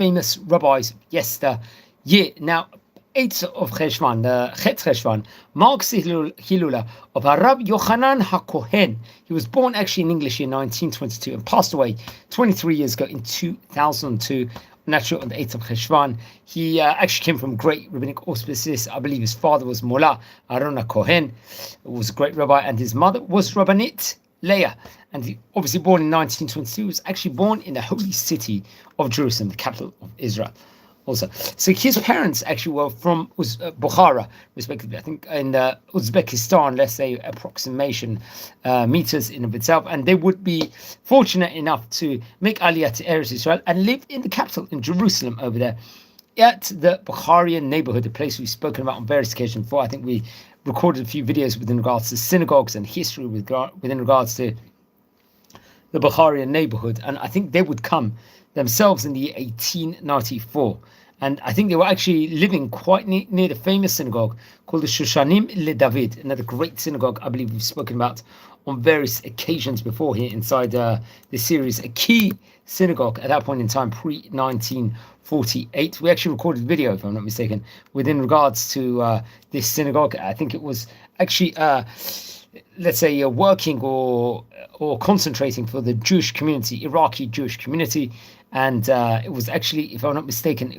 famous rabbis yesteryear. Now, 8th of Cheshvan, the Chet Cheshvan, marks the Hilula of Rabbi Yochanan HaCohen. He was born actually in English in 1922 and passed away 23 years ago in 2002. Naturally, on the 8th of Cheshvan. He actually came from great rabbinic auspices. I believe his father was Mullah Aaron HaCohen, who was a great rabbi, and his mother was Rabbanit Leah. And he, obviously born in 1922, was actually born in the holy city of Jerusalem, the capital of Israel. Also, so his parents actually were from Bukhara, respectively. I think in Uzbekistan, let's say approximation meters in of itself, and they would be fortunate enough to make Aliyah to Eretz Israel and live in the capital in Jerusalem over there, at the Bukharian neighborhood, a place we've spoken about on various occasions before. I think we recorded a few videos within regards to synagogues and history within regards to the Bukharian neighborhood, and I think they would come themselves in the year 1894. And I think they were actually living quite near the famous synagogue called the Shoshanim Le David, another great synagogue I believe we've spoken about on various occasions before here inside this series. A key synagogue at that point in time, pre-1948. We actually recorded a video, if I'm not mistaken, within regards to this synagogue. I think it was actually let's say working or concentrating for the Jewish community, Iraqi Jewish community, and it was actually, if I'm not mistaken,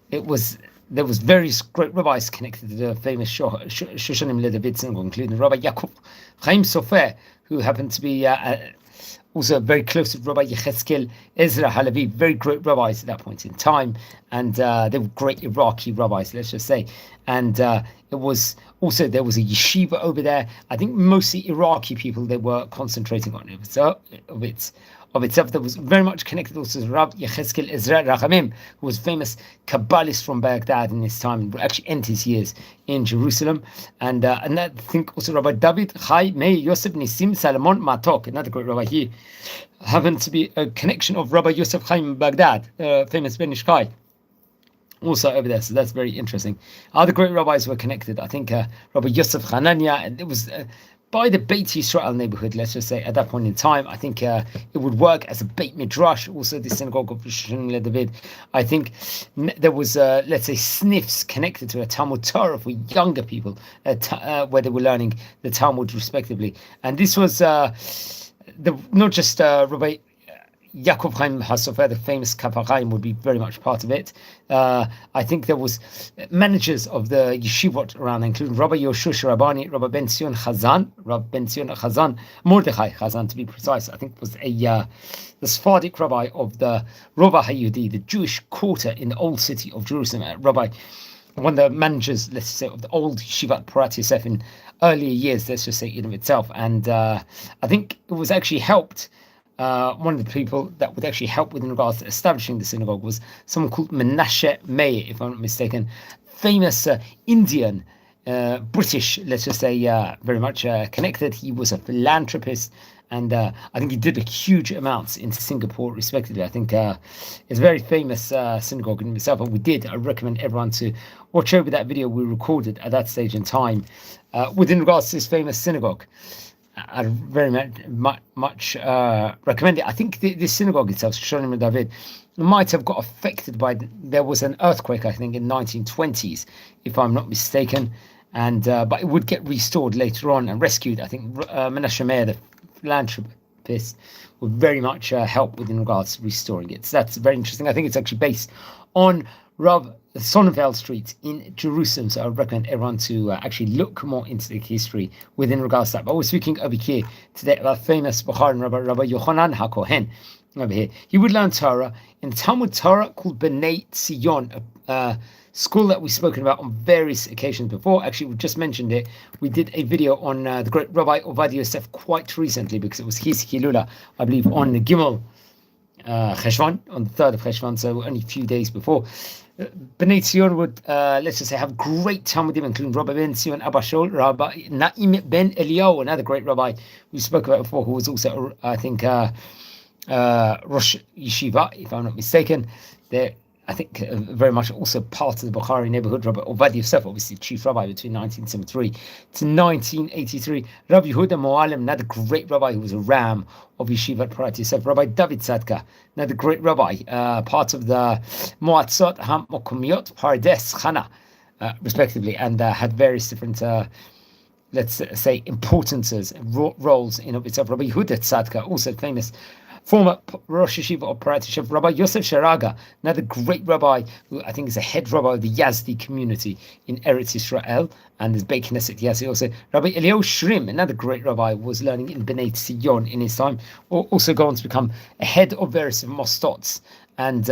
there was various great rabbis connected to the famous Shoshanim Le David synagogue, including Rabbi Yaakov Chaim Sofer, who happened to be also very close to Rabbi Yechezkel Ezra Halevi, very great rabbis at that point in time, and they were great Iraqi rabbis, let's just say. And it was also, there was a yeshiva over there. I think mostly Iraqi people they were concentrating on it. So of itself, that was very much connected also to Rabbi Yechezkel Ezra Rachamim, who was famous Kabbalist from Baghdad in his time, and actually ended his years in Jerusalem. And I think also Rabbi David Chai Meir Yosef Nisim Salomon Matok, another great rabbi here, happened to be a connection of Rabbi Yosef Chaim Baghdad, famous Ben Ish Chai, also over there. So that's very interesting. Other great rabbis were connected. I think Rabbi Yosef Hanania, and it was by the Beit Yisrael neighborhood, let's just say, at that point in time. I think it would work as a Beit Midrash, also the synagogue of Shoshanim Le David. I think there was, let's say, sniffs connected to a Talmud Torah for younger people, where they were learning the Talmud respectively. And this was not just Rabbi Yaakov Chaim HaSofer, the famous Kapachaim, would be very much part of it. I think there was managers of the yeshivot around, including Rabbi Yoshua Rabbani, Rabbi Ben Zion Chazan, Mordechai Chazan to be precise. I think was the Sephardic rabbi of the Rova HaYehudi, the Jewish quarter in the old city of Jerusalem. One of the managers, let's say, of the old Yeshivat Porat Yosef in earlier years, let's just say, in of itself. And I think it was actually helped. One of the people that would actually help with in regards to establishing the synagogue was someone called Menashe Meir, if I'm not mistaken, famous Indian, British, let's just say, very much connected. He was a philanthropist, and I think he did a huge amounts in Singapore, respectively. I think it's a very famous synagogue in itself, and I recommend everyone to watch over that video we recorded at that stage in time within regards to this famous synagogue. I very much recommend it. I think this synagogue itself, Shoshanim Le David, might have got affected by, there was an earthquake, I think, in 1920s, if I'm not mistaken, and but it would get restored later on and rescued. I think Menashe Meir, the philanthropist, would very much help within regards to restoring it. So that's very interesting. I think it's actually based on Rav Sonnenfeld Street in Jerusalem, so I recommend everyone to actually look more into the history within regards to that. But we're speaking over here today about famous Bukharan Rabbi Yochanan HaCohen over here. He would learn Torah in Talmud Torah called Bnei Tzion, a school that we've spoken about on various occasions before. Actually, we just mentioned it. We did a video on the great Rabbi Ovadia Yosef quite recently, because it was his Hilula, I believe, on the Gimel Cheshvan, on the 3rd of Cheshvan, so only a few days before. Bnei Tzion would, let's just say, have great Talmudim, including Rabbi Ben Zion Abba Shaul, Rabbi Naim Ben Eliyahu, another great rabbi we spoke about before, who was also, I think, Rosh Yeshiva, if I'm not mistaken. I think very much also part of the Bukhari neighborhood. Rabbi Ovadia Yosef, obviously chief rabbi between 1973 to 1983. Rabbi Yehuda Moalem, another great rabbi who was a ram of Yeshivat Porat Yosef. Rabbi David Tzadka, another great rabbi, part of the Moatzot HaMokumiyot Pardes Chana, respectively, and had various different let's say importances and roles in of itself. Rabbi Yehuda Tzadka, also famous former Rosh Yeshiva of Porat Yosef. Rabbi Yosef Sharaga, another great rabbi who I think is a head rabbi of the Yazdi community in Eretz Israel, and is Beit Knesset Yazdi also. Rabbi Eliyahu Shrim, another great rabbi, was learning in Bnei Tzion in his time, also go on to become a head of various mostots and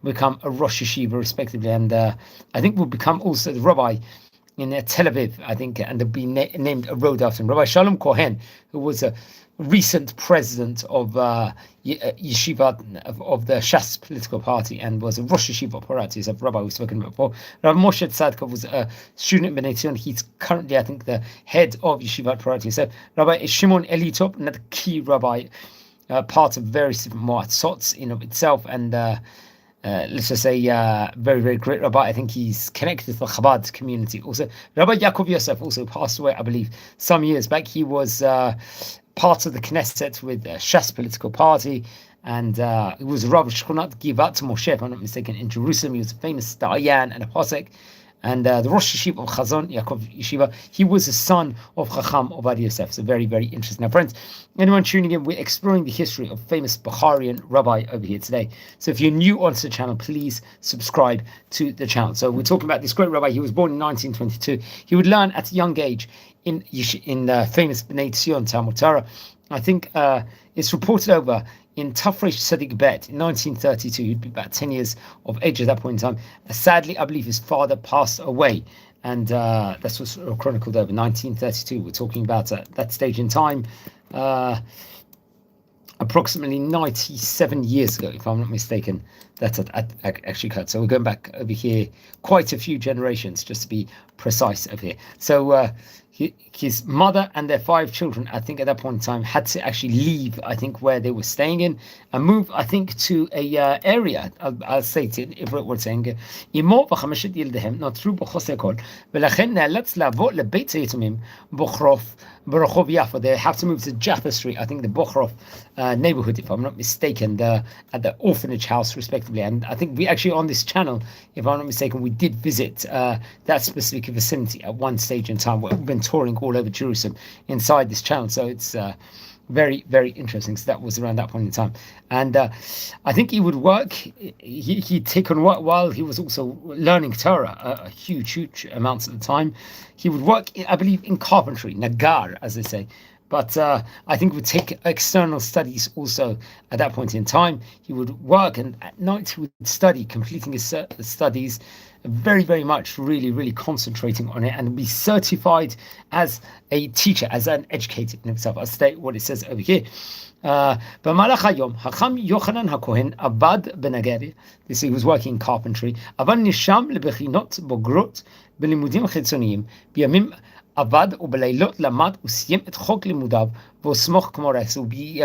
become a Rosh Yeshiva respectively, and I think will become also the rabbi in Tel Aviv, I think, and they'll be named a road after him. Rabbi Shalom Cohen, who was a recent president of Yeshiva of the Shas political party and was a Rosh Yeshiva Porat Yosef, rabbi we've spoken about before. Rabbi Moshe Tzadkov was a student in Bnei Tzion. He's currently, I think, the head of Yeshiva Porat Yosef. Rabbi Shimon Elitop, another key rabbi, part of various different moatzots in of itself, and let's just say very, very great rabbi. I think he's connected to the Chabad community also. Rabbi Yaakov Yosef also passed away, I believe, some years back. He was part of the Knesset with the Shas political party, and he was Rav Shchonat Givat Moshe, if I'm not mistaken, in Jerusalem. He was a famous Dayan and a Posek. And the Rosh Yeshiva of Chazon, Yaakov Yeshiva, he was the son of Chacham Ovadia Yosef. So very, very interesting. Now, friends, anyone tuning in, we're exploring the history of famous Bukharian rabbi over here today. So if you're new onto the channel, please subscribe to the channel. So we're talking about this great rabbi. He was born in 1922. He would learn at a young age in famous Bnei Tzion Talmud Torah. I think it's reported over in Tafresh Tzaddik Bet in 1932. He'd be about 10 years of age at that point in time. Sadly, I believe his father passed away, and that's what's chronicled over 1932. We're talking about at that stage in time, approximately 97 years ago, if I'm not mistaken. That's actually cut. So we're going back over here quite a few generations, just to be precise over here. So his mother and their 5 children, I think at that point in time, had to actually leave, I think, where they were staying in and move, I think, to a area, I'll say it if we're saying, אימו ו5 ילדיהם נותרו בחוסר כל, ולכן נאלץ לעבור לבית היתומים ברחוב יפו. They have to move to Jaffa Street, I think the Bochrov neighborhood, if I'm not mistaken, at the orphanage house, respectively. And I think we actually, on this channel, if I'm not mistaken, we did visit that specific vicinity at one stage in time. We've been touring all over Jerusalem inside this channel, so it's very, very interesting. So that was around that point in time, and I think he would work. He'd take on work while he was also learning Torah, a huge amounts at the time. He would work, I believe, in carpentry, nagar, as they say. But I think would take external studies also at that point in time. He would work, and at night he would study, completing his studies, very, very much, really concentrating on it, and be certified as a teacher, as an educator in himself. I'll state what it says over here. במהלך היום, חכם יוחנן הכהן עבד בנגריה. This he was working in carpentry. אבל נרשם לבחינות בוגרות בלימודים חיצוניים. בימים עבד ובלילות למד וסיים את חוק לימודיו והוסמך כמורה. So be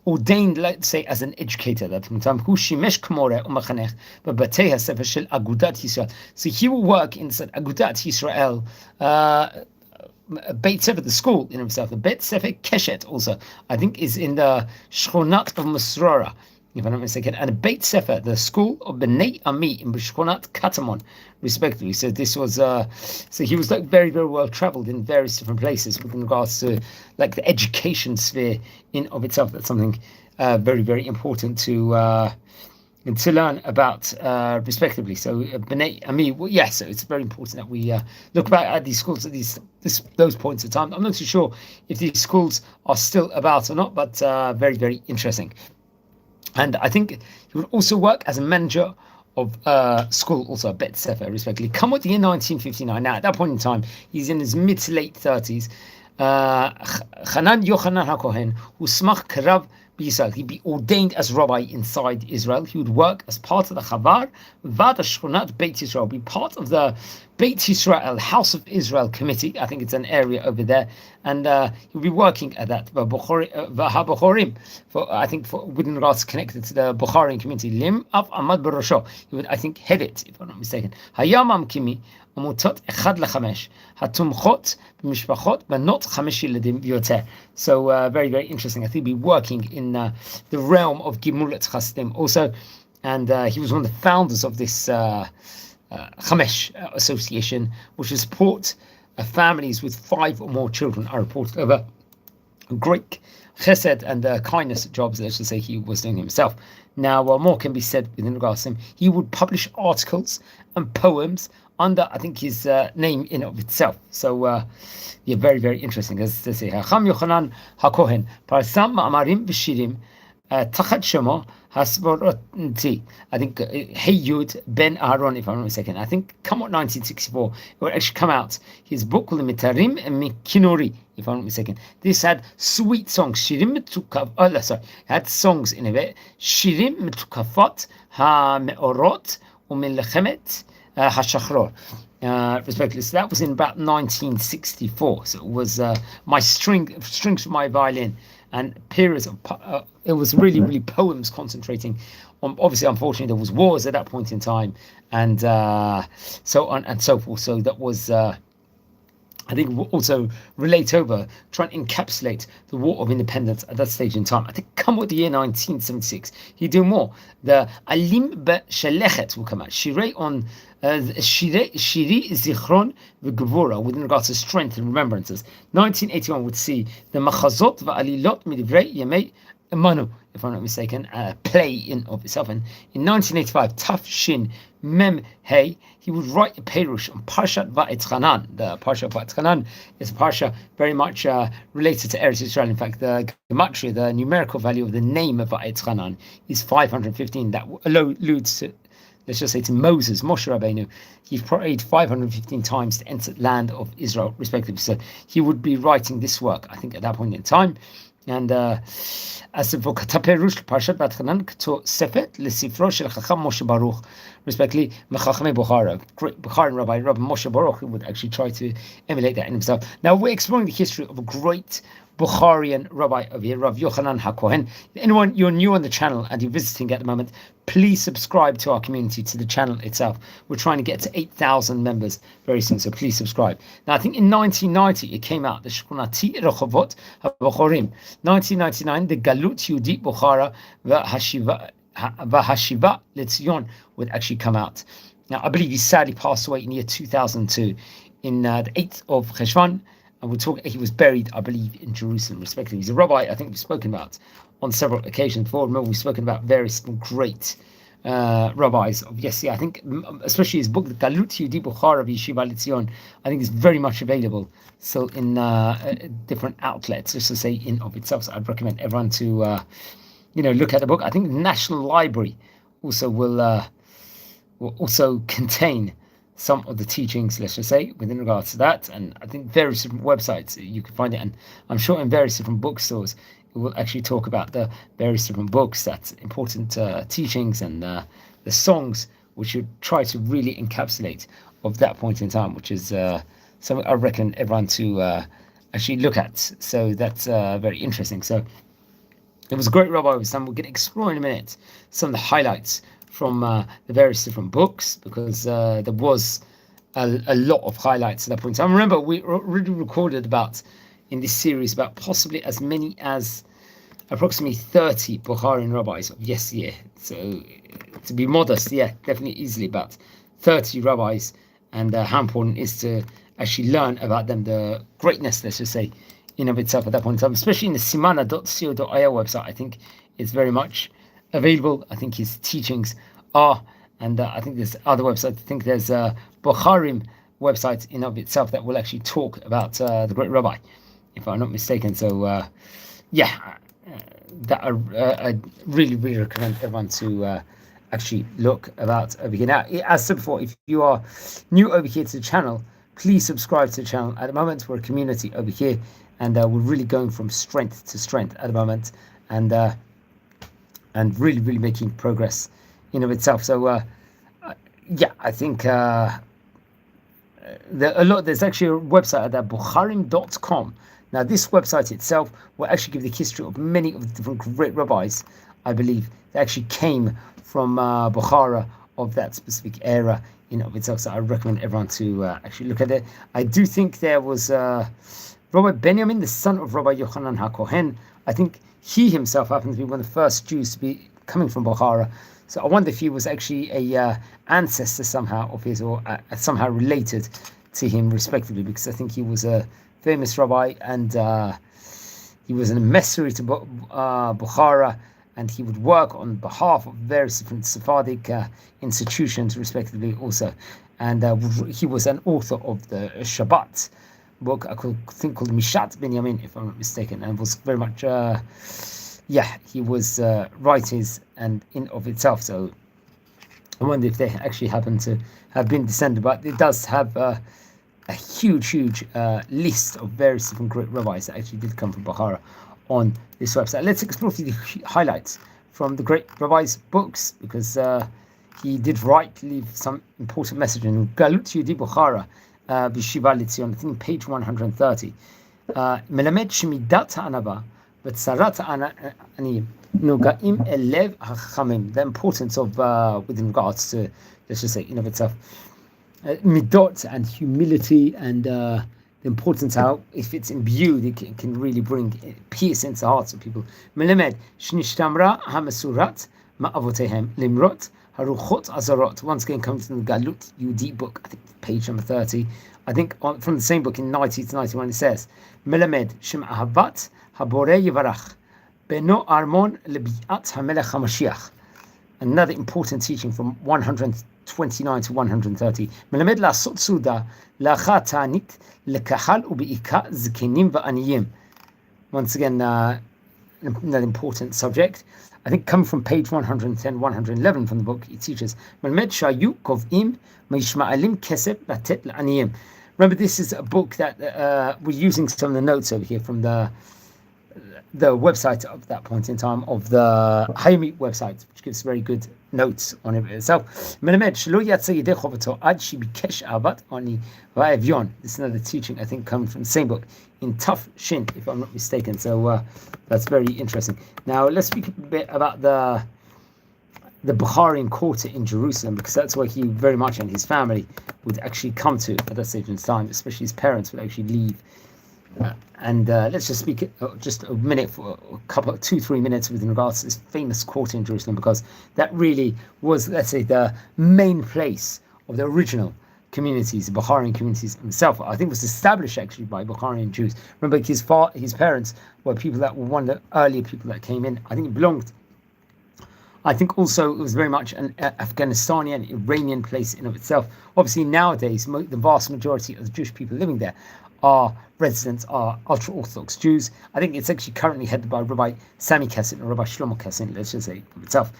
ordained, let's say, as an educator. That הוא שימש כמורה ומחנך בבתי הספר של אגודת ישראל. So he will work in אגודת ישראל, Beit Sefer, the school in himself. The Beit Sefer Keshet also, I think, is in the Shchonat of Masrora, if I'm not mistaken, and a Beit Sefer, the school of Bnei Ami in Shchonat Katamon, respectively. So this was, so he was like very, very well traveled in various different places with regards to like the education sphere in of itself. That's something very, very important to learn about, respectively. So Bnei Ami, well, yes, so it's very important that we look back at these schools at those points of time. I'm not too sure if these schools are still about or not, but very, very interesting. And I think he would also work as a manager of school, also a Bet Sefer, respectively. Come with the year 1959. Now, at that point in time, he's in his mid to late 30s. Yochanan HaCohen, who smach karav b'Yisrael. He'd be ordained as rabbi inside Israel. He would work as part of the Chavar, Vad Shchonat Beit Yisrael, be part of the Beit Israel, House of Israel Committee. I think it's an area over there, and he'll be working at that. V'habוכרים, within regards connected to the Bukharin community. Lim Av Amad Barosho. He would, I think, head it, if I'm not mistaken. Hayam Amkimi. עמותות 1-5 התומכות במשפחות בנות 5 ילדים ויותר. So very, very interesting. I think he'll be working in the realm of Gimulat Chasidim also, and he was one of the founders of this Chamesh association, which will support families with 5 or more children. Are reported over great chesed and kindness jobs, let's just say, he was doing himself. Now, more can be said within regards to him. He would publish articles and poems under, I think, his name in of itself. So, yeah, very, very interesting. As they say, Rabbi Yochanan HaCohen, Parsam Ma'amarim V'Shirim, Tachat Shemo Hasvoroti. I think Hey Yud Ben Aaron, if I'm not mistaken. I think come out 1964. It will actually come out. His book called Mitarim and Mikinori, if I'm not mistaken. This had sweet songs. Shirim Metukav. Sorry, had songs in it. Shirim Metukafot HaMeorot U'Melechemet Hashachror. Respectively. So that was in about 1964. So it was my strings for my violin, and periods of it was really, really poems concentrating on, obviously, unfortunately, there was wars at that point in time, and so on and so forth. So that was I think we'll also relate over, try and encapsulate the War of Independence at that stage in time. I think come with the year 1976, he'd do more. The Alim Be'Shelechet will come out. Shirei on Shiri Zichron V'Gevura, with regards to strength and remembrances. 1981 would see the Machazot V'Alilot Midivrei Yemei Manu, if I'm not mistaken, play in of itself. And in 1985, Taf Shin Mem Hey, he would write a Perush on Parshat Va'etchanan. The Parshat Va'etchanan is a Parsha very much related to Eretz Israel. In fact, the gematria, the numerical value of the name of Va'etchanan, is 515. That alludes to, let's just say, to Moses, Moshe Rabbeinu. He prayed 515 times to enter the land of Israel, respectively. So he would be writing this work, I think, at that point in time. And as for Kataperush Parshat Va'etchanan Kto Sefet Lesifro Shel Chacham Moshe Baruch, respectively, Mechachmei Bukhara, great Bukharin Rabbi Moshe Baruch, who would actually try to emulate that in himself. Now we're exploring the history of a great Bukharian Rabbi over here, Rabbi Yochanan HaCohen. If anyone, you're new on the channel and you're visiting at the moment, please subscribe to our community, to the channel itself. We're trying to get to 8,000 members very soon, so please subscribe. Now, I think in 1990, it came out, the Shkunati Rechovot HaVokrim. 1999, the Galut Yehudi Bukhara V'Hashiva Letzion would actually come out. Now, I believe he sadly passed away in the year 2002, in the 8th of Cheshvan. And he was buried, I believe, in Jerusalem, respectively. He's a rabbi, I think we've spoken about on several occasions before. Remember, we've spoken about various great rabbis of yesterday. I think, especially his book, the Galut Yehudi Bukhara V'Yeshiva Letzion, I think is very much available still in different outlets, just to say in of itself. So I'd recommend everyone to, look at the book. I think the National Library also will also contain some of the teachings, let's just say, within regards to that. And I think various different websites you can find it, and I'm sure in various different bookstores it will actually talk about the various different books, that's important teachings, and the songs which you try to really encapsulate of that point in time, which is something I reckon everyone to actually look at. So that's very interesting. So it was a great rabbi with some. We're going to explore in a minute some of the highlights from the various different books, because there was a lot of highlights at that point. So I remember we already recorded about, in this series, about possibly as many as approximately 30 Bukharin rabbis of yesteryear. So to be modest, yeah, definitely easily about 30 rabbis, and how important it is to actually learn about them, the greatness, let's just say, in of itself at that point in time, especially in the simana.co.il website. I think it's very much available. I think his teachings are, and I think there's other websites. I think there's a Bukharim website in of itself that will actually talk about the great rabbi, if I'm not mistaken. So that I really, really recommend everyone to actually look about over here. Now, as said before, if you are new over here to the channel, please subscribe to the channel. At the moment, we're a community over here, and we're really going from strength to strength at the moment, and really, really making progress in of itself. So, I think there's actually a website at bukharim.com. Now, this website itself will actually give the history of many of the different great rabbis, I believe, that actually came from Bukhara of that specific era in of itself. So I recommend everyone to actually look at it. I do think there was Rabbi Benjamin, the son of Rabbi Yochanan HaCohen. I think he himself happened to be one of the first Jews to be coming from Bukhara. So I wonder if he was actually a ancestor somehow of his, or somehow related to him, respectively, because I think he was a famous rabbi, and he was an emissary to Bukhara, and he would work on behalf of various different Sephardic institutions, respectively, also. And he was an author of the Shabbat book, I think called Mishat Binyamin, if I'm not mistaken, and was very much, he was writers and in of itself. So I wonder if they actually happen to have been descended, but it does have a huge list of various different great rabbis that actually did come from Bukhara on this website. Let's explore the highlights from the great rabbi's books, because he did leave some important message in Galut Yehudi Bukhara B'Shiva L'Tzion, I think page 130. Melamed shemidat ha'anava v'tzarat ha'aniyim noga'im elev ha'chachamim. The importance of, with regards to, let's just say, in of itself, midot and humility, and the importance how, if it's imbued, it can really bring peace into the hearts of people. Melamed shnishtamra ha'mesurat ma'avotehem limrot haruchot azarot. Once again, comes from the Galut Yehudi book, I think page number 30. I think from the same book in 90 to 91 it says, Melamed shem ahavat habore yivarach beno armon lebiat hamelech hamashiach. Another important teaching from 129 to 130. Melamed la'asot suda la'acha ta'anit lekahal u'be'ika zkenim va'aniyim. Once again, another important subject. I think coming from page 110, 111 from the book, it teaches, Melamed shayu kov'im ma'ishma'alim kesef latet la'aniyim. Remember, this is a book that we're using some of the notes over here from the website of that point in time, of the Hayomit website, which gives very good notes on it itself. This is another teaching, I think, coming from the same book in Tuf Shin, if I'm not mistaken. So that's very interesting. Now let's speak a bit about the Bukharim quarter in Jerusalem, because that's where he very much, and his family, would actually come to at that stage in time, especially his parents would actually leave. Let's just speak just a minute, for a couple, 2-3 minutes, with regards to this famous quarter in Jerusalem, because that really was, let's say, the main place of the original communities, the Bukharim communities himself. I think it was established actually by Bukharian Jews. Remember, his parents were people that were one of the earlier people that came in. I think it belonged, I think also it was very much an Afghanistani and Iranian place in of itself. Obviously nowadays, the vast majority of the Jewish people living there are ultra-Orthodox Jews. I think it's actually currently headed by Rabbi Sami Kassin or Rabbi Shlomo Kassin, let's just say itself.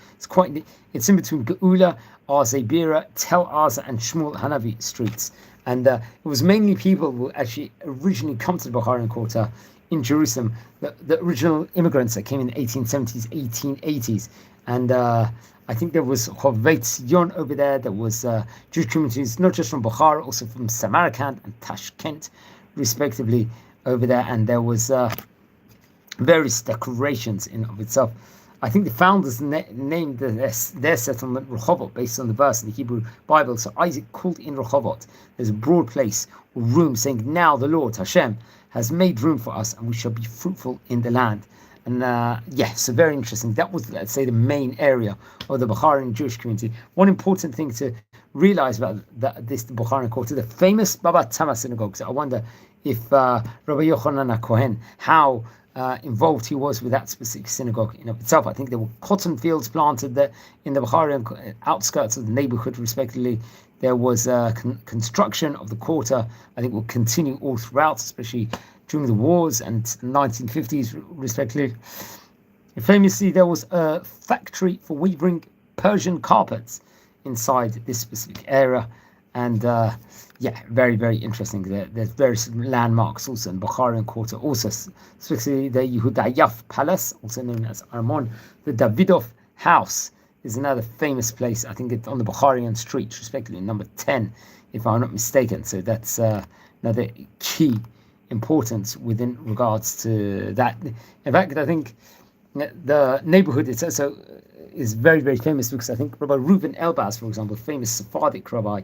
It's in between Geula, Arzebira, Tel Arza, and Shmuel Hanavi streets. And it was mainly people who actually originally come to the Bukharim quarter in Jerusalem, the original immigrants that came in the 1870s, 1880s. And I think there was Chovei Tzion over there. There was Jewish communities, not just from Bukhara, also from Samarkand and Tashkent, respectively, over there. And there was various decorations in of itself. I think the founders named their settlement Rehovot, based on the verse in the Hebrew Bible. So Isaac called in Rehovot. There's a broad place or room, saying, now the Lord, Hashem, has made room for us, and we shall be fruitful in the land. And so very interesting. That was, let's say, the main area of the Bukharan Jewish community. One important thing to realize about the Bukharan quarter, the famous Baba Tama synagogue. So I wonder if Rabbi Yochanan HaCohen, how involved he was with that specific synagogue in of itself. I think there were cotton fields planted there in the Bukharan outskirts of the neighborhood, respectively. There was construction of the quarter. I think will continue all throughout, especially during the wars and the 1950s, respectively. And famously, there was a factory for weaving Persian carpets inside this specific area. And very, very interesting. There's various landmarks also in Bukharan quarter, also especially the Yehudayaf Palace, also known as Armon. The Davidov House is another famous place. I think it's on the Bukharian street, respectively, number 10 if I'm not mistaken. So that's another key importance within regards to that. In fact, I think the neighborhood itself is very, very famous because I think Rabbi Reuven Elbaz, for example, famous Sephardic rabbi,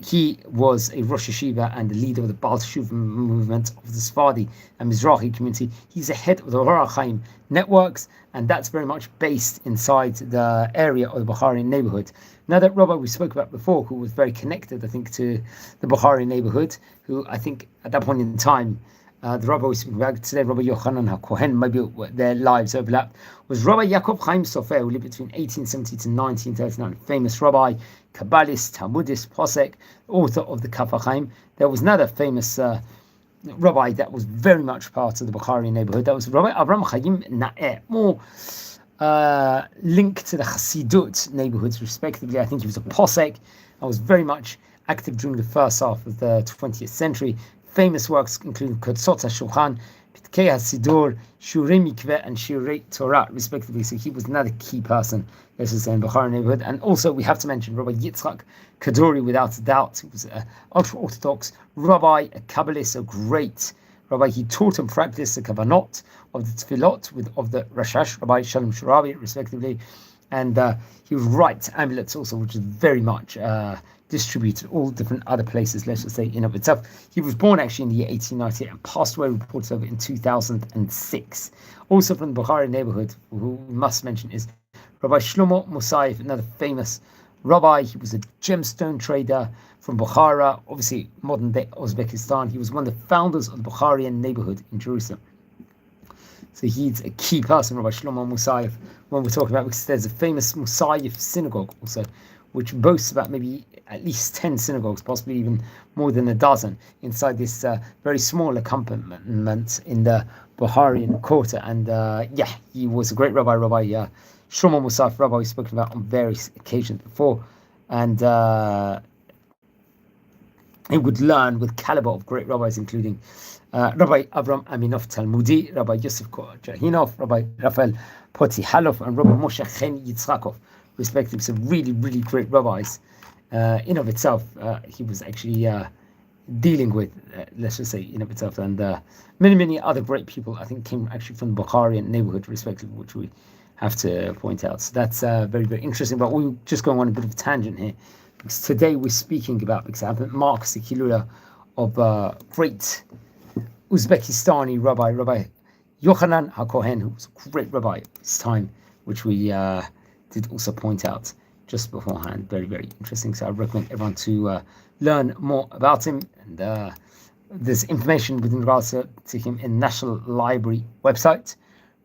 he was a Rosh Yeshiva and the leader of the Baal Teshuva movement of the Sephardi and Mizrahi community. He's the head of the Hora Chaim networks, and that's very much based inside the area of the Bukhari neighborhood. Now, that rabbi we spoke about before, who was very connected, I think, to the Bukhari neighborhood, who I think at that point in time, the rabbi we speak about today, Rabbi Yochanan HaCohen, maybe their lives overlapped, was Rabbi Yaakov Chaim Sofer, who lived between 1870 to 1939, famous rabbi, Kabbalist, Talmudist, Posek, author of the Kaf HaChaim. There was another famous rabbi that was very much part of the Bukhari neighborhood. That was Rabbi Avram Chaim Na'eh, more linked to the Hasidut neighborhoods, respectively. I think he was a Posek and was very much active during the first half of the 20th century. Famous works include Kotzot HaShulchan, Pitkei HaSidur, Shurei Mikveh, and Shirei Torah, respectively. So he was another key person, let's just say, in the Bukhari neighborhood. And also, we have to mention Rabbi Yitzchak Kaduri, without a doubt. He was an ultra-Orthodox rabbi, a Kabbalist, a great rabbi. He taught and practiced the Kavanot of the Tefillot of the Rashash, Rabbi Shalom Sharabi, respectively. And he would write amulets also, which is very much distributed all different other places, let's just say, in of itself. He was born actually in the year 1898 and passed away, reported over, in 2006. Also from the Bukhari neighborhood, who we must mention is Rabbi Shlomo Musayev, another famous rabbi. He was a gemstone trader from Bukhara, obviously modern day Uzbekistan. He was one of the founders of the Bukharian neighborhood in Jerusalem. So he's a key person, Rabbi Shlomo Musayev, when we're talking about, because there's a famous Musayev synagogue also, which boasts about maybe at least 10 synagogues, possibly even more than a dozen, inside this very small accompaniment in the Bukharian quarter. And he was a great rabbi, Rabbi Shlomo Musayev, rabbi we've spoken about on various occasions before. And he would learn with caliber of great rabbis, including Rabbi Avram Aminov Talmudi, Rabbi Yosef Jahinov, Rabbi Raphael Potihaloff, and Rabbi Moshe Chen Yitzchakov, respectively. So really, really great rabbis. In of itself, he was actually dealing with, let's just say, in of itself, and many, many other great people, I think, came actually from the Bukharian neighborhood, respectively, which we have to point out. So that's very, very interesting. But we're just going on a bit of a tangent here, because today we're speaking about, because it marks the Kilula of great Uzbekistani rabbi, Rabbi Yochanan HaCohen, who was a great rabbi at his time, which we did also point out just beforehand. Very, very interesting. So I recommend everyone to learn more about him. And there's information with regards to him in National Library website,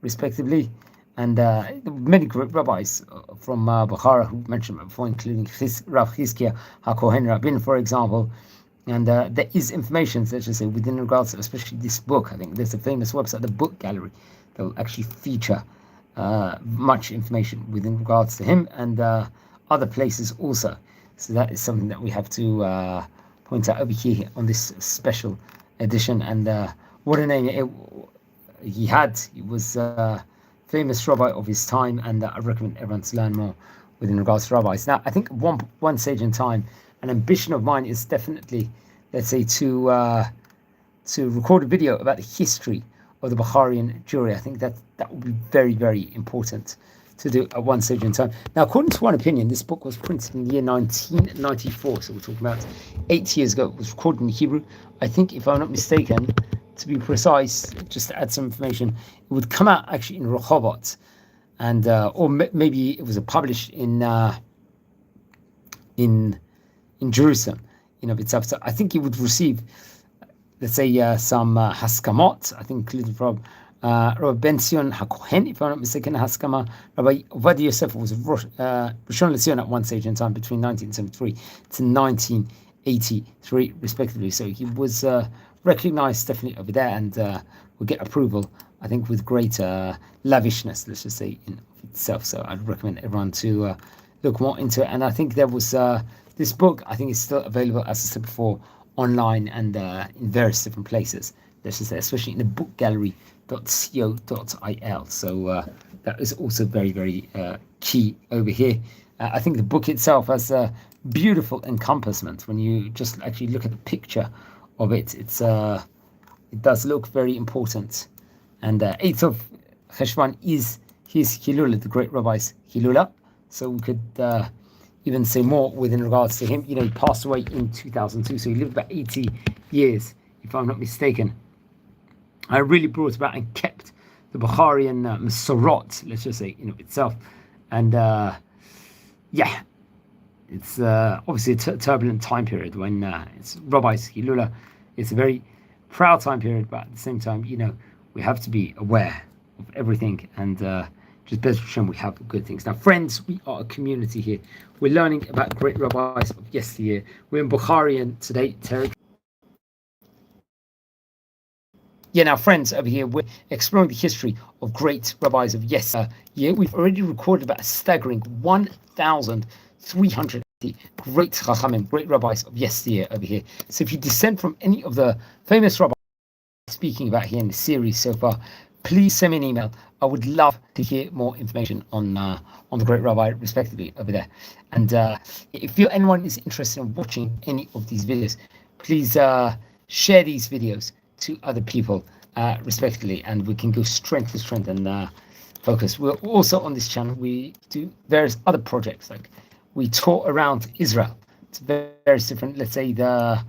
respectively. And many great rabbis from Bukhara who mentioned before, including Rav Chizkiah HaKohen Rabin, for example. And there is information, let's just say, within regards to especially this book. I think there's a famous website, the Book Gallery, that will actually feature much information within regards to him and other places also. So that is something that we have to point out over here on this special edition. And what a name he had. He was a famous rabbi of his time, and I recommend everyone to learn more within regards to rabbis. Now, I think one stage in time, an ambition of mine is definitely, let's say, to record a video about the history of the Bukharian Jewry. I think that would be very, very important to do at one stage in time. Now, according to one opinion, this book was printed in the year 1994, so we're talking about 8 years ago. It was recorded in Hebrew. I think, if I'm not mistaken, to be precise, just to add some information, it would come out actually in Rehovot, and or maybe it was published in Jerusalem, of itself. So I think he would receive, let's say, some haskamot, I think included from Rabbi Ben Zion HaKohen, if I'm not mistaken, haskama. Rabbi Ovadia Yosef was Rishon LeZion at one stage in time between 1973 to 1983, respectively. So he was recognized definitely over there, and will get approval, I think, with great lavishness, let's just say, in itself. So I'd recommend everyone to look more into it. And I think there was this book, I think, is still available, as I said before, online and in various different places, let's just say, especially in the bookgallery.co.il. So that is also very, very key over here. I think the book itself has beautiful encompassment. When you just actually look at the picture of it, it does look very important. And 8th of Cheshvan is his Hilula, the great rabbi's Hilula. So we could even say more within regards to him. He passed away in 2002, so he lived about 80 years, if I'm not mistaken. I really brought about and kept the Bukharian Masorot, let's just say, in of itself. And it's obviously a turbulent time period when it's Rabbi's Hilula. It's a very proud time period, but at the same time, we have to be aware of everything, and just Bez Hashem, we have good things. Now, friends, we are a community here. We're learning about great rabbis of yesteryear. We're in Bukharian today territory. Now, friends, over here, we're exploring the history of great rabbis of yesteryear. We've already recorded about a staggering 1,380 great chachamim, great rabbis of yesteryear over here. So if you descend from any of the famous rabbis speaking about here in the series so far, please send me an email. I would love to hear more information on the great rabbi, respectively, over there. And if anyone is interested in watching any of these videos, please share these videos to other people, respectively, and we can go strength to strength and focus. We're also on this channel. We do various other projects, like we tour around Israel. It's various different, let's say, the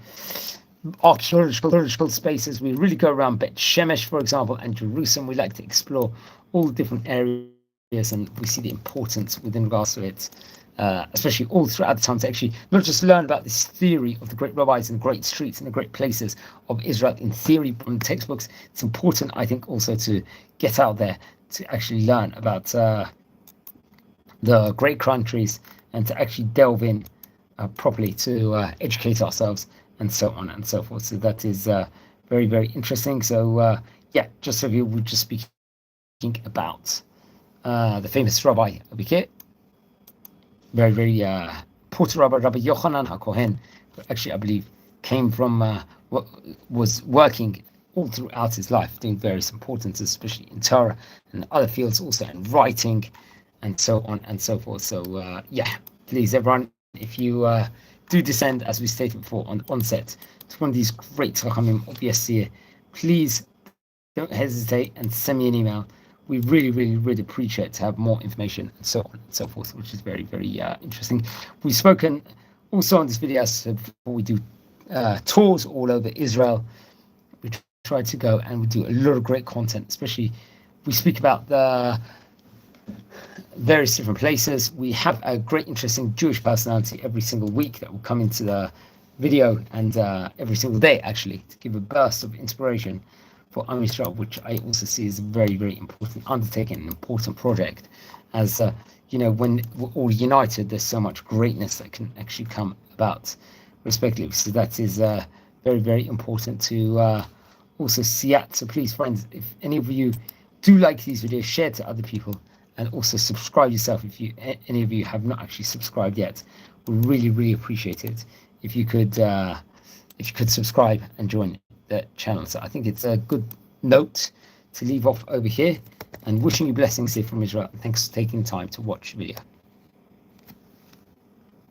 archaeological spaces. We really go around Bet Shemesh, for example, and Jerusalem. We like to explore all the different areas, and we see the importance within regards to it, especially all throughout the time, to actually not just learn about this theory of the great rabbis and the great streets and the great places of Israel in theory from textbooks. It's important, I think, also to get out there to actually learn about the great countries and to actually delve in properly to educate ourselves and so on and so forth. So that is very, very interesting. So just so you would just speaking about the famous Rabbi over here, very, very important Rabbi Yochanan HaCohen, who actually, I believe, came from was working all throughout his life, doing various importance, especially in Torah and other fields, also in writing and so on and so forth. So please, everyone, if you do descend, as we stated before on onset, to one of these great chachamim of yesteryear, please don't hesitate and send me an email. We really, really, really appreciate to have more information and so on and so forth, which is very, very interesting. We've spoken also on this video, so before we do tours all over Israel. We try to go and we do a lot of great content, especially we speak about the various different places. We have a great, interesting Jewish personality every single week that will come into the video, and every single day, actually, to give a burst of inspiration for Am Yisrael, which I also see as a very, very important undertaking, an important project. As when we're all united, there's so much greatness that can actually come about, respectively. So that is very, very important to also see at. So please, friends, if any of you do like these videos, share to other people, and also subscribe yourself if any of you have not actually subscribed yet. We really, really appreciate it if you could subscribe and join the channel. So I think it's a good note to leave off over here, and wishing you blessings here from Israel. Thanks for taking time to watch the video.